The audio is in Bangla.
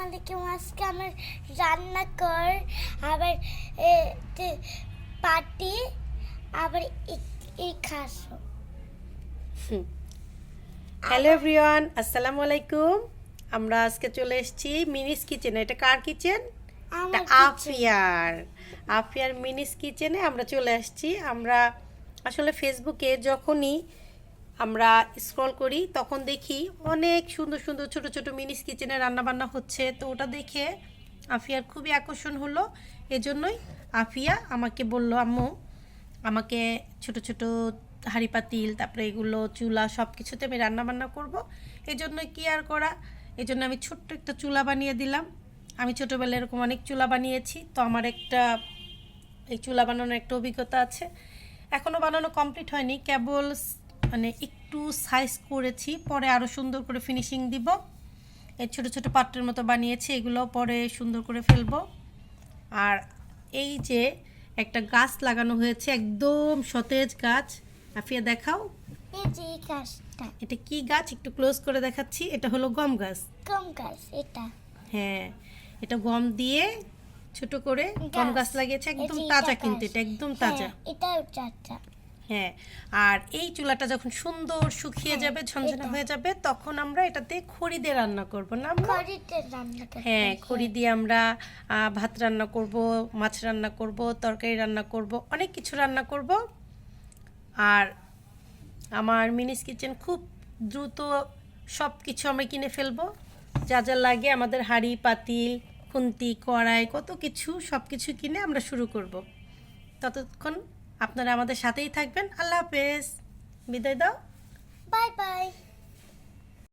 আলাইকুম। আজকে আমার রান্না কর আবার পার্টি আবার এই খাস। হ্যালো এভরিওয়ান, আসসালামু আলাইকুম। আমরা আজকে চলে এসেছি মিনিস কিচেনে। এটা কার কিচেন? এটা আফিয়ার মিনিস কিচেনে আমরা চলে আসছি। আমরা আসলে ফেসবুকে যখনই আমরা স্ক্রল করি তখন দেখি অনেক সুন্দর সুন্দর ছোট ছোট মিনিস কিচেনে রান্নাবান্না হচ্ছে, তো ওটা দেখে আফিয়ার খুবই আকর্ষণ হলো। এজন্যই আফিয়া আমাকে বলল, আম্মু আমাকে ছোট ছোট হাঁড়ি পাতিল, তারপরে এগুলো চুলা সব কিছুতে আমি রান্নাবান্না করব। এই জন্য কি আর করা, এই জন্য আমি ছোট্ট একটা চুলা বানিয়ে দিলাম। আমি ছোটোবেলায় এরকম অনেক চুলা বানিয়েছি, তো আমার এই চুলা বানানোর একটা অভিজ্ঞতা আছে। এখনও বানানো কমপ্লিট হয়নি, কেবল মানে একটু সাইজ করেছি, পরে আরও সুন্দর করে ফিনিশিং দিব। এই ছোটো ছোটো পাত্রের মতো বানিয়েছি, এগুলো পরে সুন্দর করে ফেলবো। আর এই যে একটা গাছ লাগানো হয়েছে, একদম সতেজ গাছ। আফিয়া দেখাও, এই যে এই গাছটা, এটা কি গাছ একটু ক্লোজ করে দেখাচ্ছি। এটা হলো গম গাছ। গম গাছ এটা। হ্যাঁ, এটা গম দিয়ে ছোট করে গম গাছ লাগিয়েছে, একদম তাজা, কিন্তু এটা একদম তাজা। এটাও তাজা। হ্যাঁ, আর এই চুলাটা যখন সুন্দর শুকিয়ে যাবে, ঝনঝনে হয়ে যাবে, তখন আমরা এটাতে খড়ি দিয়ে রান্না করব না? খড়িতে রান্না করব। হ্যাঁ, খড়ি দিয়ে আমরা ভাত রান্না করব, মাছ রান্না করব, তরকারি রান্না করব, অনেক কিছু রান্না করব। আর আমার মিনিস কিচেন খুব দ্রুত সব কিছু আমরা কিনে ফেলবো, যা যা লাগে আমাদের হাঁড়ি পাতিল খুন্তি কড়াই কত কিছু, সব কিছু কিনে আমরা শুরু করব। ততক্ষণ আপনারা আমাদের সাথেই থাকবেন। আল্লাহ হাফেজ, বিদায় দাও। Bye bye.